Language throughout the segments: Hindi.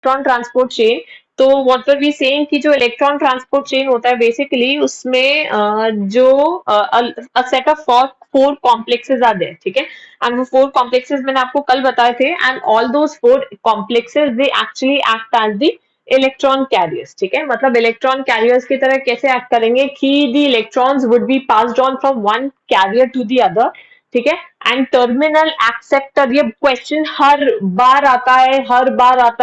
Electron transport chain. तो व्हाट वर वी सेइंग कि जो इलेक्ट्रॉन ट्रांसपोर्ट चेन होता है बेसिकली उसमें जो set of four complexes are there, ठीक है। एंड वो फोर कॉम्प्लेक्सेस मैंने आपको कल बताए थे, and all those four complexes they actually act as the electron carriers, ठीक है। मतलब इलेक्ट्रॉन कैरियर्स की तरह कैसे एक्ट करेंगे कि the electrons would be passed on from one carrier to the other, ठीक है। एंड टर्मिनल एक्सेप्टर, ये क्वेश्चन हर बार आता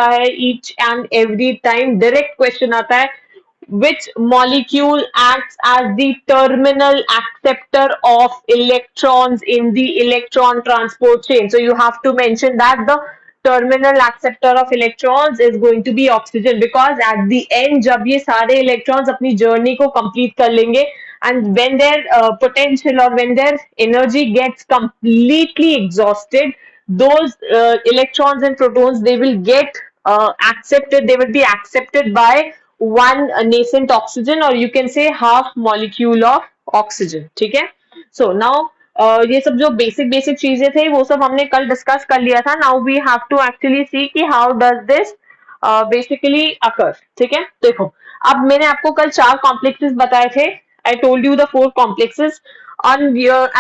है, each and every time direct question आता है, which molecule acts as the terminal acceptor of electrons in the electron transport chain. So you have to mention that the terminal acceptor of electrons is going to be oxygen, because at the end जब ये सारे electrons अपनी journey को complete कर लेंगे, and when their potential or when their energy gets completely exhausted, those electrons and protons, they will get accepted, they will be accepted by one nascent oxygen, or you can say half molecule of oxygen, ठीक है। सो नाउ ये सब जो बेसिक बेसिक चीजें थे वो सब हमने कल डिस्कस कर लिया था। Now we have to actually see कि how does this basically occur, ठीक है। देखो, अब मैंने आपको कल चार कॉम्प्लेक्सेस बताए थे, I told you the four complexes and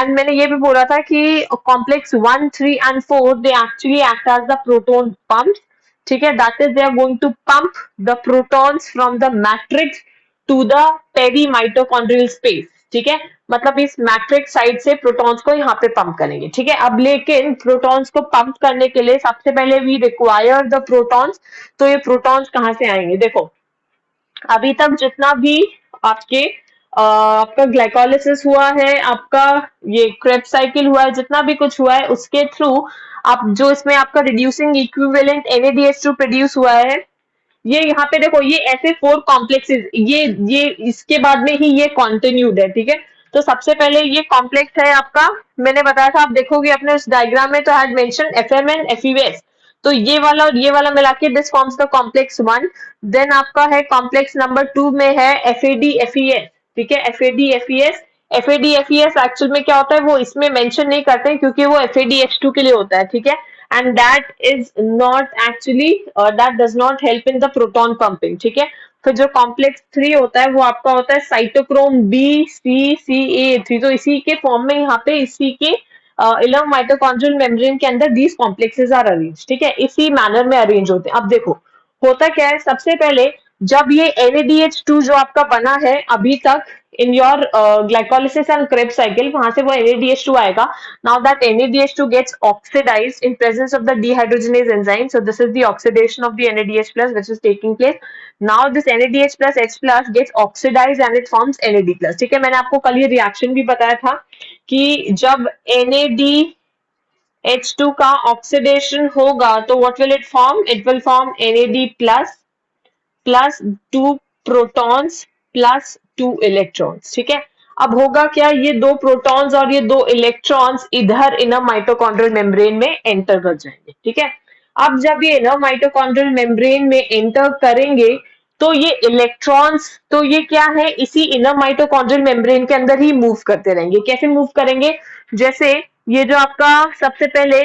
मैंने ये भी बोला था कि complex 1, 3 and 4 they actually act as the proton pumps, ठीक है। That is they are going to pump the protons from the matrix to the peri mitochondrial space, ठीक है। मतलब इस मैट्रिक्स साइड से प्रोटॉन्स को यहाँ पे पंप करेंगे, ठीक है। अब लेकिन प्रोटॉन्स को पंप करने के लिए सबसे पहले वी रिक्वायर द प्रोटॉन्स। तो ये प्रोटॉन्स कहाँ से आएंगे? देखो, अभी तक जितना भी आपके आपका ग्लाइकोलिसिस हुआ है, आपका ये क्रेब्स साइकिल हुआ है, जितना भी कुछ हुआ है उसके थ्रू आप जो इसमें आपका रिड्यूसिंग इक्विवेलेंट NADH2 प्रोड्यूस हुआ है, ये यहाँ पे देखो, ये ऐसे फोर कॉम्प्लेक्सेस, ये इसके बाद में ही ये कॉन्टिन्यूड है, ठीक है। तो सबसे पहले ये कॉम्प्लेक्स है आपका, मैंने बताया था, आप देखोगे अपने उस डायग्राम में तो हैड मेंशन FMN FES, तो ये वाला और ये वाला मिला के this forms the complex 1। Then आपका है कॉम्प्लेक्स नंबर 2 में है FAD FES, ठीक है। FAD FES एक्चुअल में क्या होता है वो इसमें मेंशन नहीं करते क्योंकि वो FADH2 के लिए होता है, ठीक है। And that is not actually, that does not help in the proton pumping, ठीक है। फिर जो कॉम्प्लेक्स 3 होता है वो आपका होता है साइटोक्रोम BCCA3, तो इसी के फॉर्म में यहाँ पे इसी के इलम माइटोकॉन्ड्रियल मेम्ब्रेन के अंदर दीज कॉम्प्लेक्सेस आर अरेंज, ठीक है। इसी मैनर में अरेंज होते हैं। अब देखो होता क्या है, सबसे पहले जब ये NADH2 जो आपका बना है अभी तक in your glycolysis and Krebs cycle, वहां से वो NADH2 आएगा। Now that NADH2 gets oxidized in presence of the dehydrogenase enzyme, so this is the oxidation of the NADH plus which is taking place. Now this NADH plus H plus gets oxidized and it forms NAD plus, ठीक है। मैंने आपको कल ये रिएक्शन भी बताया था कि जब NADH2 का ऑक्सीडेशन होगा तो what will it form? It will form NAD plus plus 2 protons plus 2 electrons, ठीक है। अब होगा क्या, ये दो प्रोटॉन्स और ये दो इलेक्ट्रॉन्स इधर इनर माइटोकॉन्ड्रियल मेम्ब्रेन में एंटर कर जाएंगे, ठीक है। अब जब ये इनर माइटोकॉन्ड्रियल मेम्ब्रेन में एंटर करेंगे तो ये इलेक्ट्रॉन्स, तो ये क्या है, इसी इनर माइटोकॉन्ड्रियल मेम्ब्रेन के अंदर ही मूव करते रहेंगे। कैसे मूव करेंगे? जैसे ये जो आपका सबसे पहले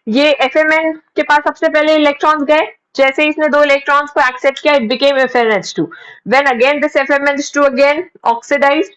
ये FMN के पास सबसे पहले इलेक्ट्रॉन्स गए, जैसे इसने दो इलेक्ट्रॉन्स को एक्सेप्ट किया, it became FNH2। When again this FMH2 again oxidise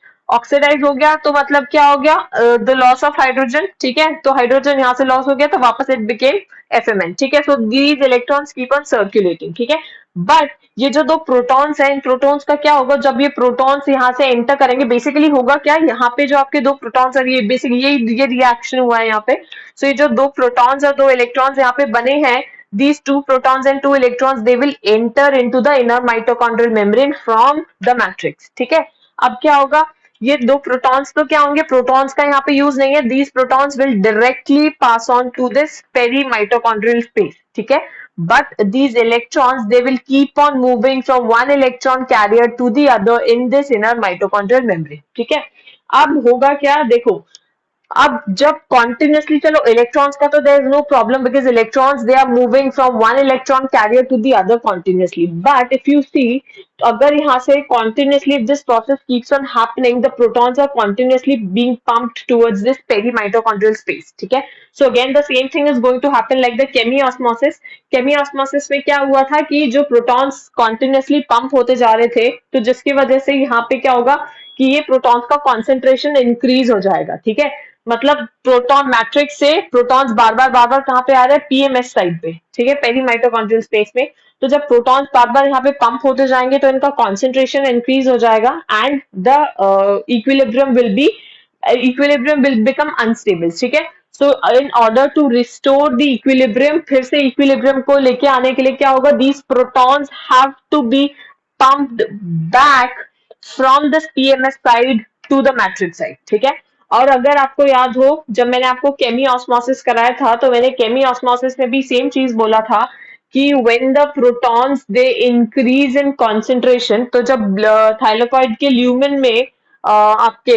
हो गया, तो मतलब क्या हो गया, द लॉस ऑफ हाइड्रोजन, ठीक है। तो हाइड्रोजन यहाँ से लॉस हो गया तो वापस इट बिकेम FMN, ठीक है। So these electrons keep on circulating, ठीक है। बट ये जो दो प्रोटॉन्स हैं, इन प्रोटॉन्स का क्या होगा, जब ये प्रोटॉन्स यहाँ से एंटर करेंगे, बेसिकली होगा क्या, यहाँ पे जो आपके दो प्रोटॉन्स और ये बेसिकली ये रिएक्शन हुआ है यहाँ पे। सो ये जो दो प्रोटॉन्स और दो इलेक्ट्रॉन्स यहाँ पे बने हैं, these two protons and two electrons they will enter into the inner mitochondrial membrane from the matrix, ठीक है। अब क्या होगा, ये दो प्रोटॉन्स तो क्या होंगे, प्रोटॉन्स का यहाँ पे यूज नहीं है, these protons will directly pass on to this perimitochondrial space, ठीक है। but these electrons they will keep on moving from one electron carrier to the other in this inner mitochondrial membrane, ठीक है। अब होगा क्या, देखो अब जब कॉन्टिन्यूसली, चलो इलेक्ट्रॉन्स का तो there is no problem because electrons they are moving from one electron carrier to the other continuously, but if you see, अगर यहाँ से continuously if this process keeps on happening, the protons are continuously being pumped towards this peri mitochondrial space, ठीक है। So again the same thing is going to happen like the chemiosmosis. Chemiosmosis में क्या हुआ था कि जो प्रोटॉन्स कॉन्टिन्यूसली पंप होते जा रहे थे, तो जिसकी वजह से यहाँ पे क्या होगा कि ये प्रोटॉन्स का कॉन्सेंट्रेशन इंक्रीज हो जाएगा, ठीक है। मतलब प्रोटॉन मैट्रिक्स से प्रोटॉन्स बार बार कहाँ पे आ रहे हैं, पीएमएस साइड पे, ठीक है, पेरी माइटोकॉन्ड्रियल स्पेस में। तो जब प्रोटॉन्स बार यहाँ पे पंप होते जाएंगे तो इनका कॉन्सेंट्रेशन इंक्रीज हो जाएगा and the equilibrium will become unstable, ठीक है। So in order to restore the equilibrium, फिर से इक्विलिब्रियम को लेके आने के लिए क्या होगा, these protons have to be pumped back from this PMS side to the matrix side, ठीक है। और अगर आपको याद हो, जब मैंने आपको केमी ऑस्मोसिस कराया था तो मैंने केमी ऑस्मोसिस में भी सेम चीज बोला था कि when the protons they increase in concentration, तो जब थाइलाकॉइड के ल्यूमेन में आपके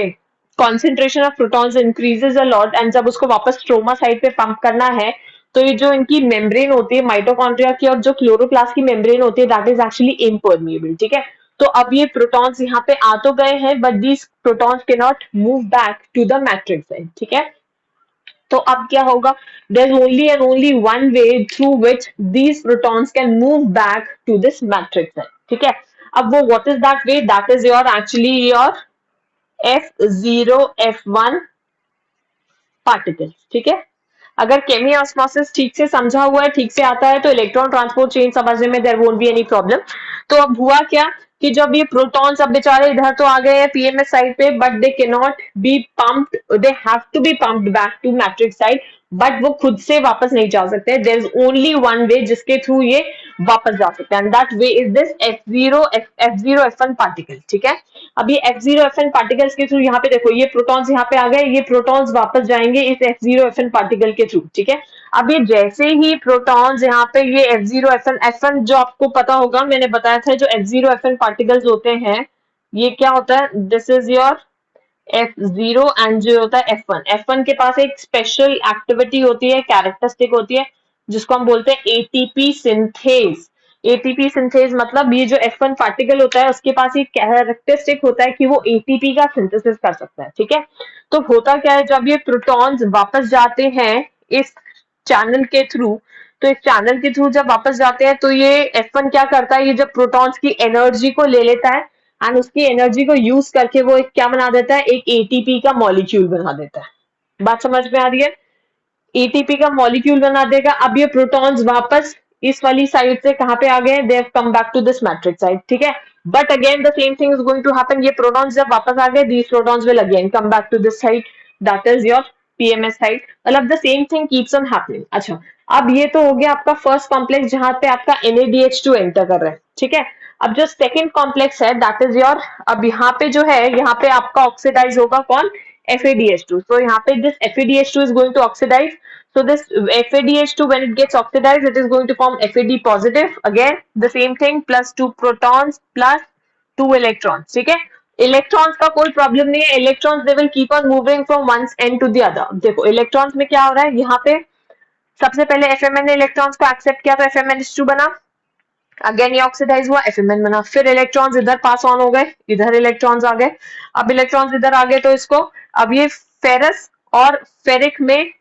concentration of protons increases a lot and जब उसको वापस स्ट्रोमा साइड पे पंप करना है, तो ये जो इनकी मेम्ब्रेन होती है माइटोकॉन्ड्रिया की और जो क्लोरोप्लास्ट की मेम्ब्रेन होती है, दैट इज एक्चुअली इम्परमिएबल, ठीक है। तो अब ये प्रोटॉन्स यहाँ पे आ तो गए हैं but these protons can not move back to the matrix side, ठीक है। तो अब क्या होगा, there is only and only one way through which these protons can move back to this matrix side, ठीक है। अब वो what is that way, that is your actually your F0 F1 particles, ठीक है। अगर केमी ऑस्मोसिस ठीक से समझा हुआ है, ठीक से आता है, तो इलेक्ट्रॉन ट्रांसपोर्ट चेन समझने में there won't be any problem. तो अब हुआ क्या कि जब ये प्रोटॉन्स अब बेचारे इधर तो आ गए हैं पीएमएस साइड पे, but they can not be pumped, they have to be pumped back to matrix side, but वो खुद से वापस नहीं जा सकते। There is only one way जिसके थ्रू ये वापस जा सकते हैं and that way is this F0 F1 particle, ठीक है। अब ये F0 Fn पार्टिकल्स के थ्रू यहाँ पे देखो, ये प्रोटॉन्स यहाँ पे आ गए, ये प्रोटॉन्स वापस जाएंगे इस F0 Fn पार्टिकल के थ्रू, ठीक है। अब ये जैसे ही प्रोटॉन्स यहाँ पे ये F0 Fn जो आपको पता होगा, मैंने बताया था जो F0 Fn पार्टिकल्स होते हैं, ये क्या होता है, this is your F0 and जो होता है F1 के पास एक स्पेशल एक्टिविटी होती है, कैरेक्टरिस्टिक होती है, जिसको हम बोलते हैं एटीपी सिंथेज। एटीपी सिंथेज मतलब ये जो F1 पार्टिकल होता है उसके पास एक कैरेक्टरिस्टिक होता है कि वो एटीपी का सिंथेसिस कर सकता है, ठीक है। तो होता क्या है, जब ये प्रोटॉन्स वापस जाते हैं इस चैनल के थ्रू, तो इस चैनल के थ्रू जब वापस जाते हैं तो ये F1 क्या करता है, ये जब प्रोटॉन्स की एनर्जी को ले लेता है एंड उसकी एनर्जी को यूज करके वो एक क्या बना देता है, एक एटीपी का मॉलिक्यूल बना देता है। बात समझ में आ रही है, एटीपी का मॉलिक्यूल बना देगा। अब ये प्रोटॉन्स वापस इस वाली साइड से कहां पे आ गए, they have come back to this matrix side, ठीक है। But again the same thing is going to happen, ये प्रोटॉन्स जब वापस आ गए, these protons will again come back to this side, that is your PMS side. मतलब the same thing keeps on happening. अच्छा, अब ये तो हो गया आपका फर्स्ट कॉम्प्लेक्स जहां पे आपका NADH2 एंटर कर रहा है, ठीक है। अब जो सेकंड कॉम्प्लेक्स है दैट इज योर, अब यहाँ पे जो है, यहाँ पे आपका ऑक्सीडाइज होगा कौन, FADH2। So यहाँ पे this FADH2 is going to oxidize. So this FADH2 when it gets oxidized, it is going to form FAD positive. Again the same thing, plus 2 protons plus 2 electrons, ठीक है। इलेक्ट्रॉन्स का कोई प्रॉब्लम नहीं है, electrons they will keep on moving from one end to the other. देखो इलेक्ट्रॉन्स में क्या हो रहा है, यहाँ पे सबसे पहले FMN ने इलेक्ट्रॉन्स को एक्सेप्ट किया तो FMNH2 बना, अगेन ये ऑक्सीडाइज हुआ, FMN बना, फिर इलेक्ट्रॉन्स इधर पास ऑन हो गए, इधर इलेक्ट्रॉन्स आ गए। अब इलेक्ट्रॉन्स इधर आ गए तो इसको, अब ये फेरस और फेरिक में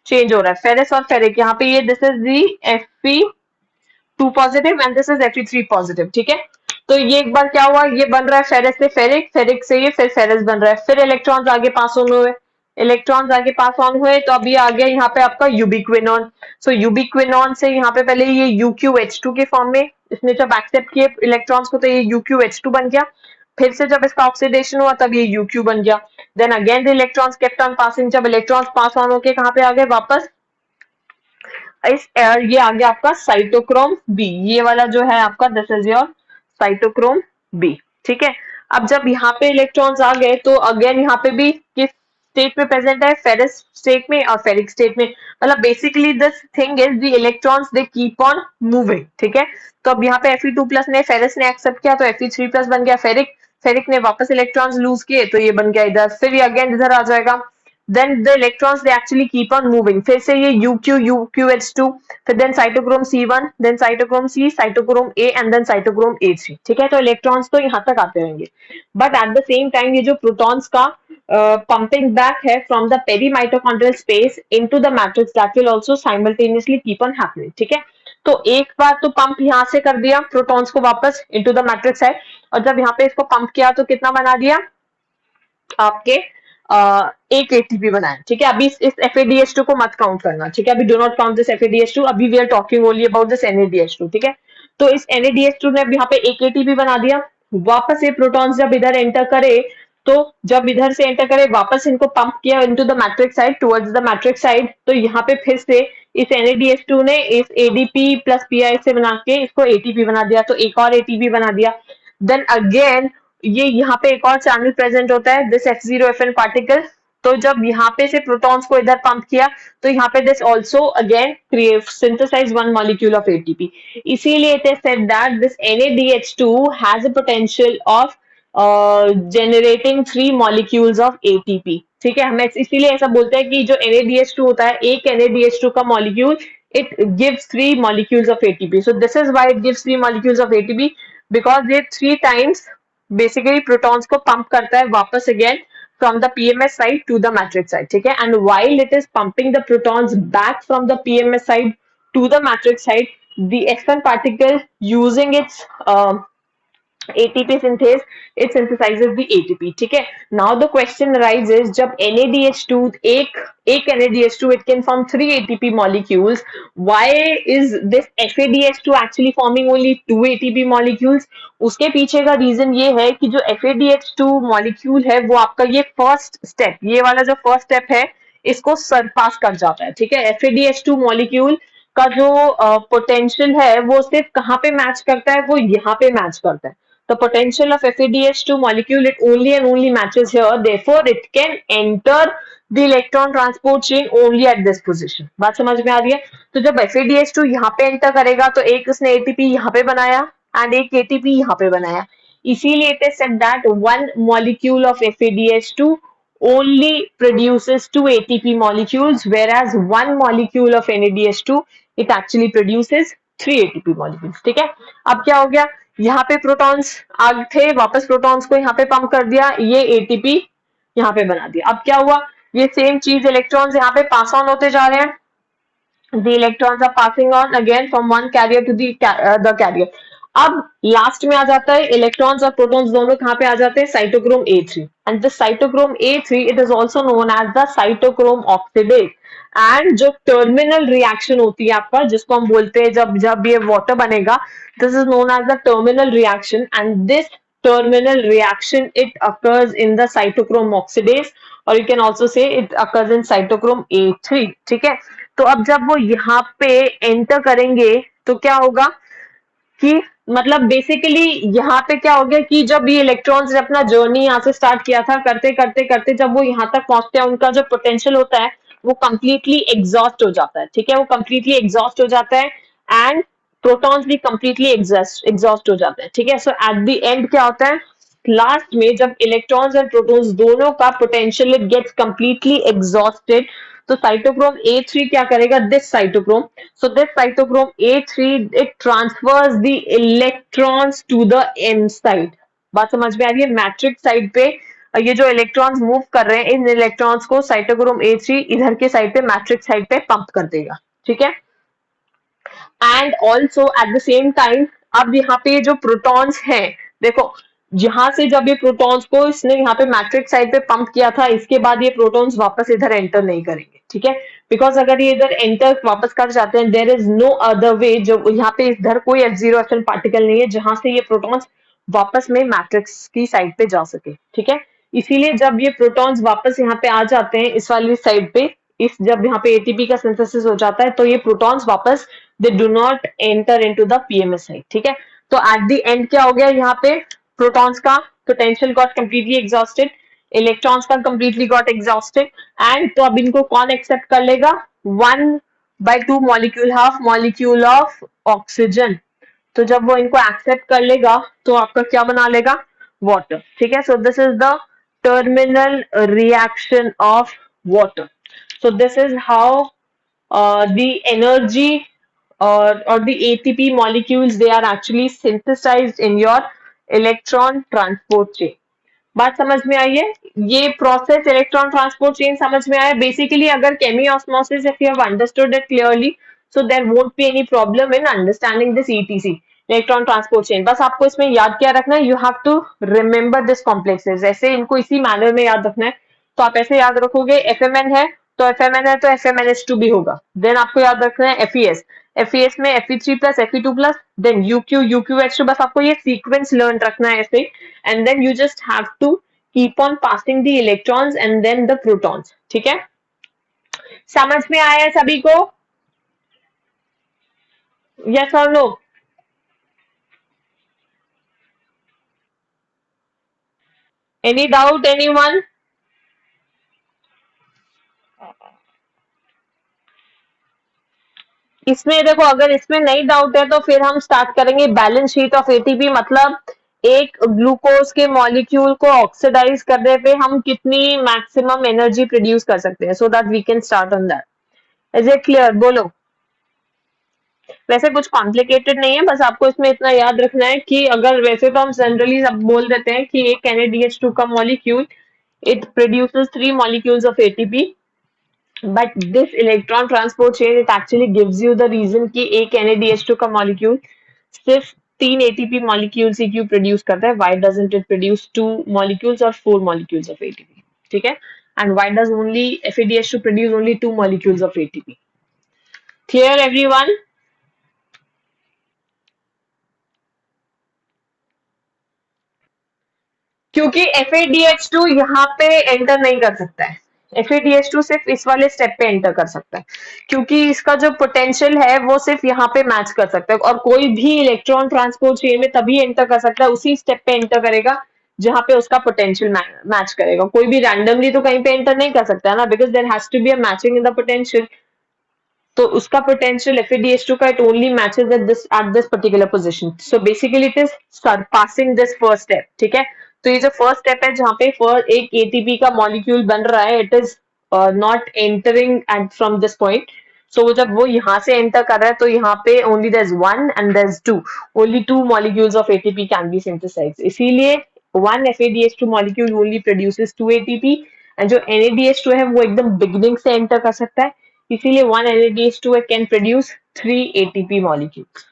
चेंज हो रहा है, फेरस और फेरिक, यहाँ पे ये this is the Fe2 positive and this is Fe3 positive, ठीक है। तो ये एक बार क्या हुआ, ये बन रहा है फेरस से फेरिक, फेरिक से ये फिर फेरस बन रहा है, फिर इलेक्ट्रॉन्स आगे पास ऑन हुए, इलेक्ट्रॉन्स आगे पास ऑन हुए तो अब ये आ गया यहाँ पे आपका यूबिक्विनोन। सो यूबिक्विनोन से यहाँ पे पहले ये UQH2 के फॉर्म में इसने जब एक्सेप्ट किए इलेक्ट्रॉन्स को तो ये UQH2 बन गया, फिर से जब इसका ऑक्सीडेशन हुआ तब ये UQ बन गया, then again the electrons kept on passing, जब इलेक्ट्रॉन्स पास ऑन होके कहाँ पे आ गए वापस इस ये आ गया आपका साइटोक्रोम बी, ये वाला जो है आपका this is your cytochrome B, ठीक है। अब जब यहाँ पे इलेक्ट्रॉन्स आ गए तो अगेन यहाँ पे भी किस स्टेट में प्रेजेंट है, फेरस स्टेट में और फेरिक स्टेट में। मतलब basically this thing is the electrons they keep on moving, ठीक है। तो अब यहाँ पे Fe2+ ने फेरस ने एक्सेप्ट किया तो Fe3+ बन गया फेरिक, फेरिक ने वापस इलेक्ट्रॉन्स लूज किए तो ये बन गया इधर, फिर ये अगेन इधर आ जाएगा, then the electrons they actually keep on moving. फिर से ये UQH2, फिर then cytochrome C1, then cytochrome C, cytochrome A and then cytochrome A3. ठीक है, तो इलेक्ट्रॉन्स तो यहाँ तक आते रहेंगे, but at the same time ये जो प्रोटॉन्स का पंपिंग बैक है from the peri mitochondrial space into the matrix, that will also simultaneously keep on happening. ठीक है, तो एक बार तो पंप यहाँ से कर दिया प्रोटॉन्स को वापस इनटू द मैट्रिक्स है, और जब यहाँ पे इसको पंप किया तो कितना बना दिया आपके एक एटीपी बनाया. ठीक है, अभी इस FADH2 को मत काउंट करना. ठीक है, अभी do not count this FADH2, अभी we are talking only about this NADH2. ठीक है, तो इस NADH2 ने अब यहाँ पे एक एटीपी बना दिया. वापस ये प्रोटॉन्स जब इधर एंटर करे, तो जब इधर से एंटर करे वापस इनको पंप किया into the matrix side, towards the matrix side, तो यहाँ पे फिर से इस NADH2 ने इस ADP प्लस PI से बना के इसको ATP बना दिया, तो एक और ATP बना दिया. देन अगेन ये यहाँ पे एक और चैनल प्रेजेंट होता है, दिस F0FN पार्टिकल. तो जब यहाँ पे से प्रोटॉन्स को इधर पंप किया, तो यहाँ पे this also again create synthesize one molecule of ATP. इसीलिए it is said that this NADH2 has a potential of generating 3 molecules of ATP. ठीक है, हमें इसीलिए ऐसा बोलते हैं कि जो NADH2 होता है, एक NADH2 का molecule it gives 3 molecules of ATP. So this is why it gives 3 molecules of ATP, because ये 3 times basically protons को pump करता है वापस again from the PMS side to the matrix side. ठीक है, and while it is pumping the protons back from the PMS side to the matrix side, the F1 particle using its ATP synthase, it synthesizes the ATP. ठीक है, now the question arises, जब NADH2 एक NADH2 it can form 3 ATP molecules, why is this FADH2 actually forming only 2 ATP molecules? उसके पीछे का रीजन ये है कि जो FADH2 मॉलिक्यूल है वो आपका ये फर्स्ट स्टेप, ये वाला जो फर्स्ट स्टेप है इसको सरपास कर जाता है. ठीक है, FADH2 मॉलिक्यूल का जो पोटेंशियल है वो सिर्फ कहाँ पे मैच करता है, वो यहाँ पे मैच करता है. The potential of FADH2 molecule it only and only matches here, therefore it can enter the electron transport chain only at this position. बात समझ में आ रही है? तो जब FADH2 यहाँ पे एंटर करेगा तो एक उसने ATP यहाँ पे बनाया and एक ATP यहाँ पे बनाया. इसीलिए it is said that one molecule of FADH2 only produces 2 ATP molecules, whereas one molecule of NADH2 it actually produces 3 ATP molecules. ठीक है, अब क्या हो गया, यहाँ पे प्रोटॉन्स आ थे, वापस प्रोटॉन्स को यहाँ पे पंप कर दिया, ये ATP यहाँ पे बना दिया. अब क्या हुआ, ये सेम चीज इलेक्ट्रॉन्स यहाँ पे पास ऑन होते जा रहे हैं. The electrons are passing on again from one carrier to the carrier. अब लास्ट में आ जाता है इलेक्ट्रॉन्स और प्रोटॉन्स दोनों कहाँ पे आ जाते हैं, cytochrome A3. And this cytochrome A3 it is also known as the cytochrome oxidase. And जो टर्मिनल रिएक्शन होती है आपका, जिसको हम बोलते हैं जब जब ये वाटर बनेगा, this is known as the terminal reaction. And this terminal reaction it occurs in the cytochrome oxidase, or you can also say it occurs in cytochrome A3. ठीक है, तो अब जब वो यहाँ पे एंटर करेंगे तो क्या होगा कि मतलब बेसिकली यहाँ पे क्या हो गया कि जब ये इलेक्ट्रॉन्स ने अपना जर्नी यहाँ से स्टार्ट किया था, करते करते करते जब वो यहाँ तक पहुंचते हैं, उनका जो पोटेंशियल होता है वो कंप्लीटली एग्जॉस्ट हो जाता है. ठीक है, वो कंप्लीटली एग्जॉस्ट हो जाता है एंड प्रोटॉन्स भी कंप्लीटली एग्जॉस्ट हो जाते हैं. ठीक है, सो एट द एंड क्या होता है, लास्ट में जब इलेक्ट्रॉन्स एंड प्रोटॉन्स दोनों का potential it gets completely exhausted, तो साइटोक्रोम A3 क्या करेगा, this cytochrome, so this cytochrome A3 it transfers the electrons to the M side. बात समझ में आ रही है, मैट्रिक्स साइड पे ये जो इलेक्ट्रॉन्स मूव कर रहे हैं, इन इलेक्ट्रॉन्स को साइटोक्रोम A3 इधर के साइड पे मैट्रिक्स साइड पे पंप कर देगा. ठीक है, and also eight the same time अब यहाँ पे जो प्रोटॉन्स हैं, देखो यहाँ से जब ये प्रोटॉन्स को इसने यहाँ पे मैट्रिक्स साइड पे पंप किया था, इसके बाद ये प्रोटॉन्स वापस इधर एंटर नहीं करेंगे. ठीक है, बिकॉज अगर ये इधर एंटर वापस कर जाते हैं, there is no other way, जो यहाँ पे इधर कोई F0FN पार्टिकल नहीं है जहां से ये प्रोटॉन्स वापस में मैट्रिक्स की साइड पे जा सके. ठीक है, इसीलिए जब ये प्रोटॉन्स वापस यहाँ पे आ जाते हैं इस वाली साइड पे, इस जब यहाँ पे ATP का सिंथेसिस हो जाता है, तो ये प्रोटॉन्स वापस they do not enter into the PMS side. ठीक है, तो एट द एंड क्या हो गया, यहाँ पे प्रोटॉन्स का potential got completely exhausted, electrons का कंप्लीटली गॉट एग्जॉस्टेड, एंड तो अब इनको कौन एक्सेप्ट कर लेगा, 1/2 molecule, half molecule of oxygen. तो जब वो इनको एक्सेप्ट कर लेगा तो आपका क्या बना लेगा, वाटर. ठीक है, so this is the terminal reaction of water. So this is how the energy or the ATP molecules, they are actually synthesized in your electron transport chain. बात समझ में आई है? ये प्रोसेस इलेक्ट्रॉन ट्रांसपोर्ट चेन समझ में आया? बेसिकली अगर chemiosmosis if you have understood it clearly, so there won't be any problem in understanding this ETC electron transport chain. बस आपको इसमें याद क्या रखना है, you have to remember this complexes. ऐसे इनको इसी मैनर में याद रखना है. तो आप ऐसे याद रखोगे, एफएमएन है तो एफएमएन है तो एफएमएनएच2 भी होगा. देन आपको याद रखना है एफईएस. एफईएस में Fe3 plus Fe2 plus then UQ UQH2. बस आपको ये सीक्वेंस लर्न रखना है ऐसे. And then you just have to keep on passing the electrons and then the protons. ठीक है, समझ में आया है सभी को? यस और नो? Any doubt anyone? इसमें देखो, अगर इसमें नहीं डाउट है तो फिर हम स्टार्ट करेंगे बैलेंस शीट ऑफ एटीपी. मतलब एक ग्लूकोज के मॉलिक्यूल को ऑक्सीडाइज करने पे हम कितनी मैक्सिमम एनर्जी प्रोड्यूस कर सकते हैं, so that we can start on that. Is it clear? बोलो. वैसे कुछ कॉम्प्लिकेटेड नहीं है, बस आपको इसमें इतना याद रखना है कि अगर वैसे तो हम जनरली सब बोल देते हैं कि एक NADH2 का molecule it produces 3 molecules of ATP, but this electron transport chain it actually gives you the reason कि एक NADH2 का मॉलिक्यूल सिर्फ 3 ATP molecules ही क्यों प्रोड्यूस करता है. why doesn't it produce 2 molecules or 4 molecules of ATP? ठीक है, and why does only FADH2 produce only 2 molecules of ATP? clear everyone? क्योंकि FADH2 यहाँ पे एंटर नहीं कर सकता है. FADH2 सिर्फ इस वाले स्टेप पे एंटर कर सकता है, क्योंकि इसका जो पोटेंशियल है वो सिर्फ यहाँ पे मैच कर सकता है. और कोई भी इलेक्ट्रॉन ट्रांसपोर्ट चेन में तभी एंटर कर सकता है, उसी स्टेप पे एंटर करेगा जहां पे उसका पोटेंशियल मैच करेगा. कोई भी रैंडमली तो कहीं पे एंटर नहीं कर सकता है ना, because there has to be a matching in the potential. तो उसका पोटेंशियल FADH2 का it only matches at this particular position. So basically it is surpassing this first step. ठीक है, तो ये जो फर्स्ट स्टेप है जहां पे एक एटीपी का मॉलिक्यूल बन रहा है, it is not entering at from this point. So जब वो यहाँ से एंटर कर रहा है तो यहाँ पे only there is one and there is two, only 2 molecules of ATP can be synthesised. इसीलिए one FADH2 molecule only produces 2 ATP, and जो NADH2 है वो एकदम बिगिनिंग से एंटर कर सकता है. इसीलिए one NADH2 can produce 3 ATP molecules.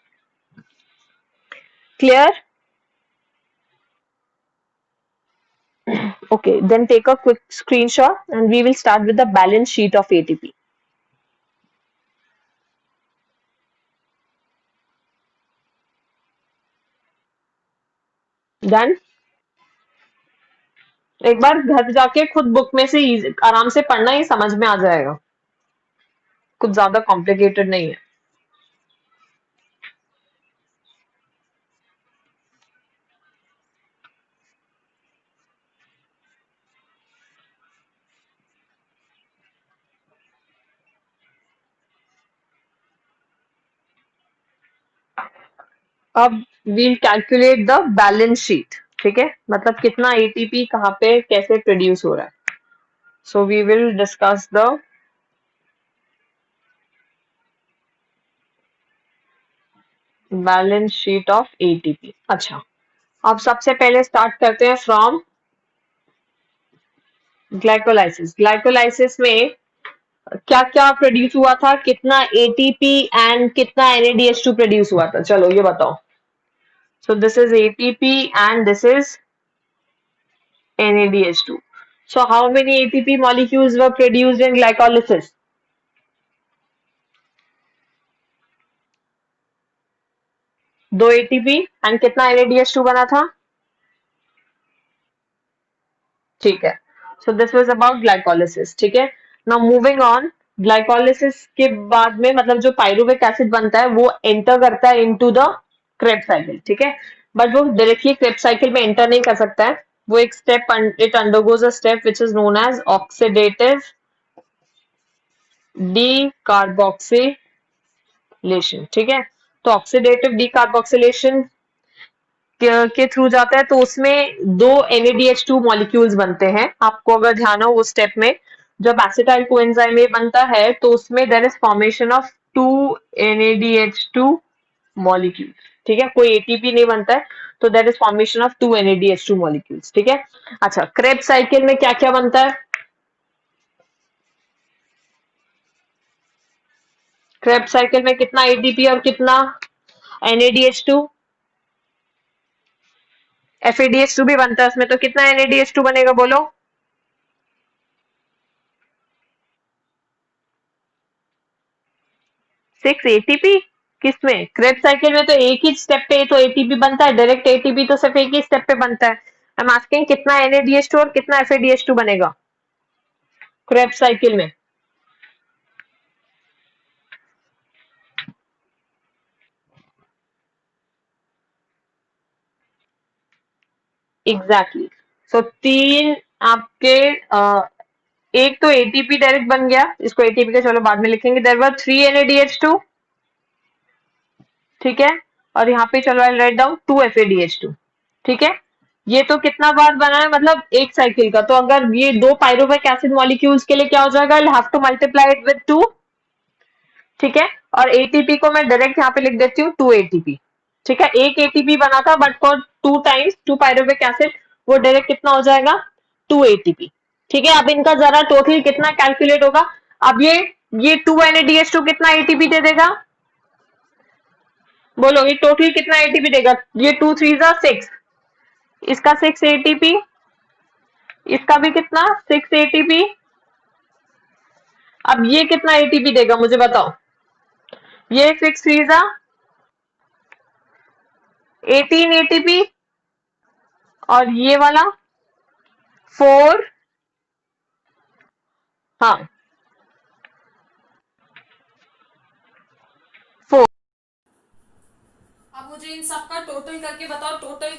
Clear? Okay, then take a quick screenshot and we will start with the balance sheet of ATP. Done? एक बार घर जाके खुद बुक में से आराम से पढ़ना, ही समझ में आ जाएगा. कुछ ज्यादा कॉम्प्लिकेटेड नहीं है. अब we'll calculate the balance sheet. ठीक है, मतलब कितना ATP कहाँ पे कैसे प्रोड्यूस हो रहा है. So we will discuss the balance sheet of ATP. अच्छा, अब सबसे पहले स्टार्ट करते हैं फ्रॉम ग्लाइकोलाइसिस. ग्लाइकोलाइसिस में क्या क्या प्रोड्यूस हुआ था, कितना ATP एंड कितना NADH2 प्रोड्यूस हुआ था, चलो ये बताओ. So this is ATP and this is NADH2. So how many ATP molecules were produced in glycolysis? 2 ATP and कितना NADH2 बना था? ठीक है, so this was about glycolysis. ठीक है, नाउ मूविंग ऑन. ग्लाइकोलिसिस के बाद में मतलब जो पायरुवेट एसिड बनता है वो एंटर करता है इनटू द क्रेब्स साइकिल. ठीक है, बट वो डायरेक्टली क्रेब्स साइकिल में एंटर नहीं कर सकता है. वो एक स्टेप, it undergoes a step which is known as oxidative decarboxylation. ठीक है, तो ऑक्सीडेटिव डीकार्बोक्सिलेशन के थ्रू जाता है तो उसमें 2 NADH2 मॉलिक्यूल्स बनते हैं. आपको अगर ध्यान हो उस स्टेप में जब एसिटाइल कोएंजाइम ए बनता है तो उसमें there is formation of two NADH2 molecules, ठीक है, कोई एटीपी नहीं बनता है, तो there is formation of two NADH2 molecules, ठीक है। अच्छा, क्रेब्स साइकिल में क्या क्या बनता है? क्रेब्स साइकिल में कितना एटीपी और कितना NADH2? FADH2 भी बनता है उसमें, तो कितना NADH2 बनेगा बोलो? 6 ATP। किसमें? क्रेब्स साइकिल में तो एक ही स्टेप पे तो एटीपी बनता है, डायरेक्ट एटीपी तो सिर्फ एक ही स्टेप पे बनता है। आई एम आस्किंग कितना NADH2 और कितना FADH2 बनेगा क्रेब्स साइकिल में? Exactly exactly. सो तीन आपके एक तो एटीपी डायरेक्ट बन गया, इसको एटीपी का चलो बाद में लिखेंगे। देयर वर 3 NADH2, ठीक है, और यहाँ पे चलो आई राइट डाउन 2 FADH2, ठीक है। ये तो कितना बार बना है, मतलब एक साइकिल का, तो अगर ये दो पायरुवेक एसिड मॉलिक्यूल्स के लिए क्या हो जाएगा, I have to multiply it with 2, ठीक है। और एटीपी को मैं डायरेक्ट यहाँ पे लिख देती हूँ 2 ATP, ठीक है। एक एटीपी बना था बट फॉर 2 टाइम्स 2 पायरुवेक एसिड, वो डायरेक्ट कितना हो जाएगा, 2 ATP, ठीक है। अब इनका जरा टोटल कितना कैलकुलेट होगा। अब ये 2 NADH2 कितना एटीपी दे देगा, बोलो ये टोटल कितना एटीपी देगा? ये 2 3 6, इसका 6 ATP, इसका भी कितना 6 ATP। अब ये कितना एटीपी देगा मुझे बताओ? ये 6 3 18 ATP, और ये वाला 4, हाँ 4। अब मुझे इन सब का टोटल करके बताओ, टोटल